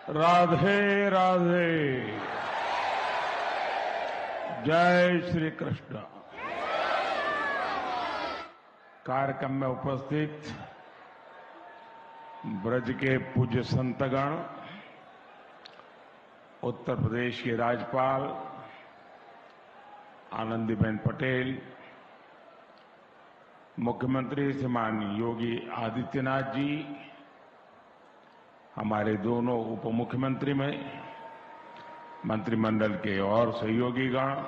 राधे राधे। जय श्री कृष्ण। कार्यक्रम में उपस्थित ब्रज के पूज्य संतगण, उत्तर प्रदेश की राज्यपाल आनंदीबेन पटेल, मुख्यमंत्री श्रीमान योगी आदित्यनाथ जी, हमारे दोनों उप मुख्यमंत्री में मंत्रिमंडल के और सहयोगीगण,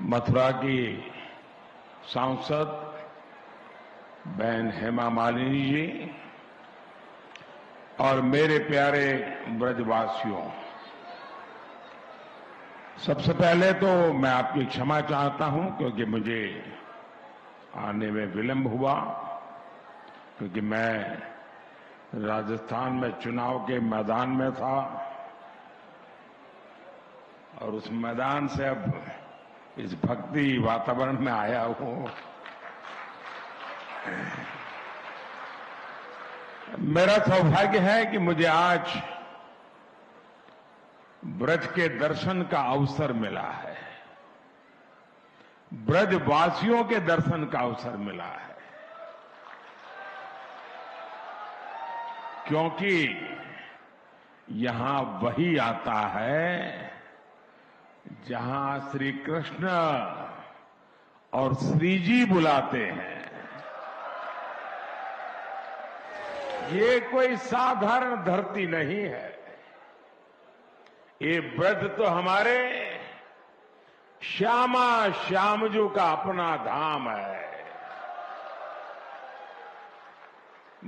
मथुरा की सांसद बहन हेमा मालिनी जी और मेरे प्यारे ब्रजवासियों, सबसे पहले तो मैं आपकी क्षमा चाहता हूं क्योंकि मुझे आने में विलंब हुआ, क्योंकि मैं राजस्थान में चुनाव के मैदान में था और उस मैदान से अब इस भक्ति वातावरण में आया हूं। मेरा सौभाग्य है कि मुझे आज ब्रज के दर्शन का अवसर मिला है, ब्रजवासियों के दर्शन का अवसर मिला है, क्योंकि यहां वही आता है जहां श्री कृष्ण और श्री जी बुलाते हैं। ये कोई साधारण धरती नहीं है, ये ब्रज तो हमारे श्यामा श्यामजू का अपना धाम है।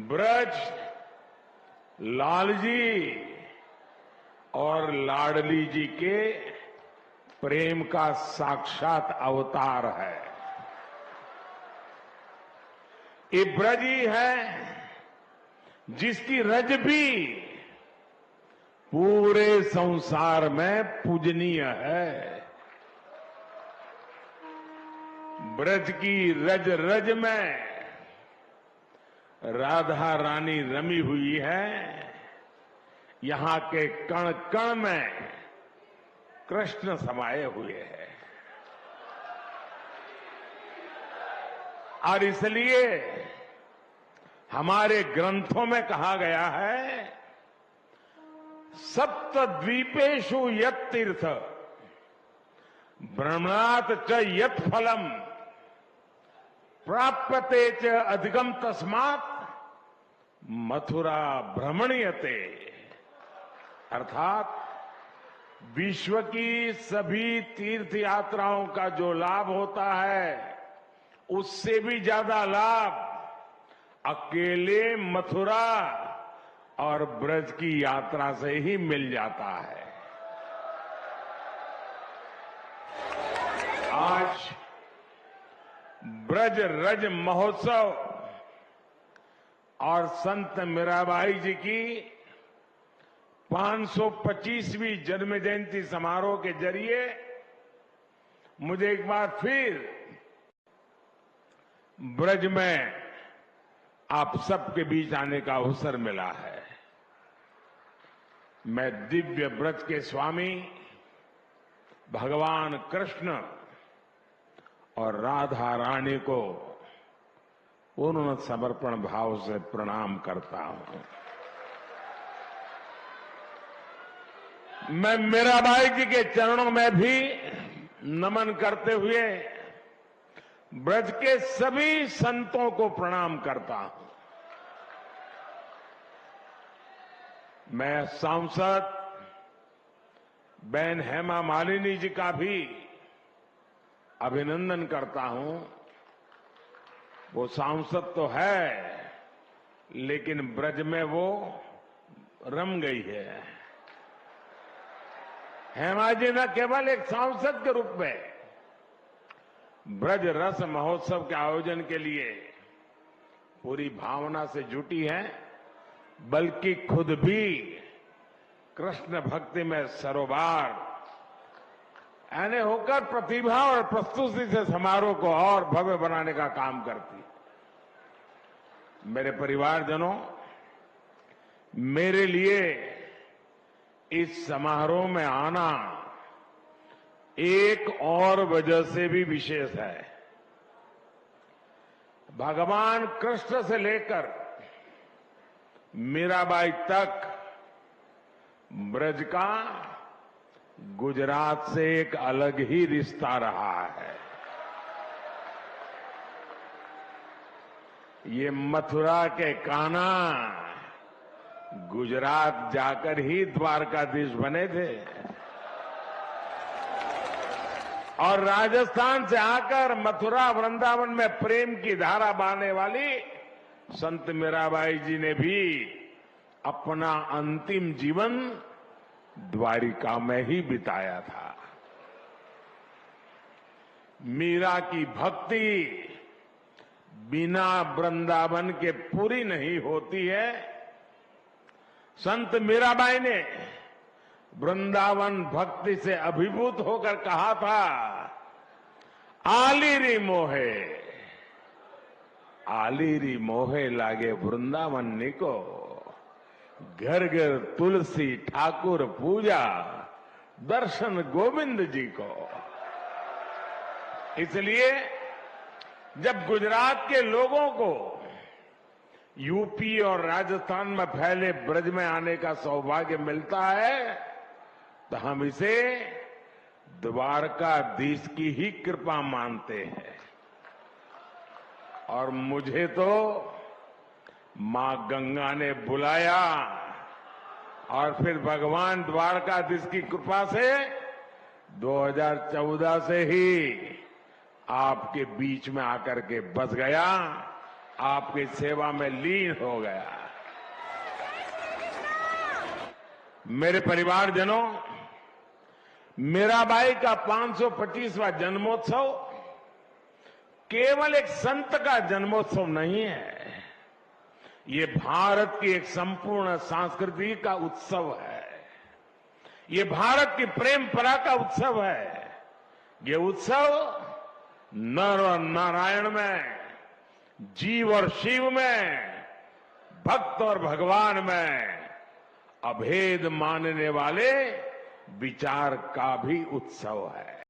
ब्रज लाल जी और लाडली जी के प्रेम का साक्षात अवतार है। ये ब्रज ही है जिसकी रज भी पूरे संसार में पूजनीय है। ब्रज की रज रज में राधा रानी रमी हुई है, यहां के कण कण में कृष्ण समाये हुए हैं। और इसलिए हमारे ग्रंथों में कहा गया है, सप्त द्वीपेषु यत् तीर्थ भ्रमणात् च यत् फलम प्राप्यते च अधिकम तस्मात् मथुरा भ्रमणीयते। अर्थात विश्व की सभी तीर्थ यात्राओं का जो लाभ होता है, उससे भी ज्यादा लाभ अकेले मथुरा और ब्रज की यात्रा से ही मिल जाता है। आज ब्रज रज महोत्सव और संत मीराबाई जी की 525वीं जन्म जयंती समारोह के जरिए मुझे एक बार फिर ब्रज में आप सबके बीच आने का अवसर मिला है। मैं दिव्य ब्रज के स्वामी भगवान कृष्ण और राधा रानी को पूर्ण समर्पण भाव से प्रणाम करता हूं। मैं मीराबाई जी के चरणों में भी नमन करते हुए ब्रज के सभी संतों को प्रणाम करता हूं। मैं सांसद बहन हेमा मालिनी जी का भी अभिनंदन करता हूं। वो सांसद तो है, लेकिन ब्रज में वो रम गई है। हेमा जी न केवल एक सांसद के रूप में ब्रज रस महोत्सव के आयोजन के लिए पूरी भावना से जुटी है, बल्कि खुद भी कृष्ण भक्ति में सरोबार यानी होकर प्रतिभा और प्रस्तुति से समारोह को और भव्य बनाने का काम करती। मेरे परिवारजनों, मेरे लिए इस समारोह में आना एक और वजह से भी विशेष है। भगवान कृष्ण से लेकर मीराबाई तक ब्रज का गुजरात से एक अलग ही रिश्ता रहा है। ये मथुरा के कान्हा गुजरात जाकर ही द्वारकाधीश बने थे और राजस्थान से आकर मथुरा वृंदावन में प्रेम की धारा बहने वाली संत मीराबाई जी ने भी अपना अंतिम जीवन द्वारिका में ही बिताया था। मीरा की भक्ति बिना वृंदावन के पूरी नहीं होती है। संत मीराबाई ने वृंदावन भक्ति से अभिभूत होकर कहा था, आलीरी मोहे, आलीरी मोहे लागे वृंदावन निको, घर घर तुलसी ठाकुर पूजा, दर्शन गोविंद जी को। इसलिए जब गुजरात के लोगों को यूपी और राजस्थान में फैले ब्रज में आने का सौभाग्य मिलता है तो हम इसे द्वारकाधीश की ही कृपा मानते हैं। और मुझे तो मां गंगा ने बुलाया और फिर भगवान द्वारकाधीश की कृपा से 2014 से ही आपके बीच में आकर के बस गया, आपकी सेवा में लीन हो गया। मेरे परिवारजनों, मीराबाई का 525वां जन्मोत्सव केवल एक संत का जन्मोत्सव नहीं है, ये भारत की एक संपूर्ण संस्कृति का उत्सव है। ये भारत की परंपरा का उत्सव है। ये उत्सव नर और नारायण में, जीव और शिव में, भक्त और भगवान में अभेद मानने वाले विचार का भी उत्सव है।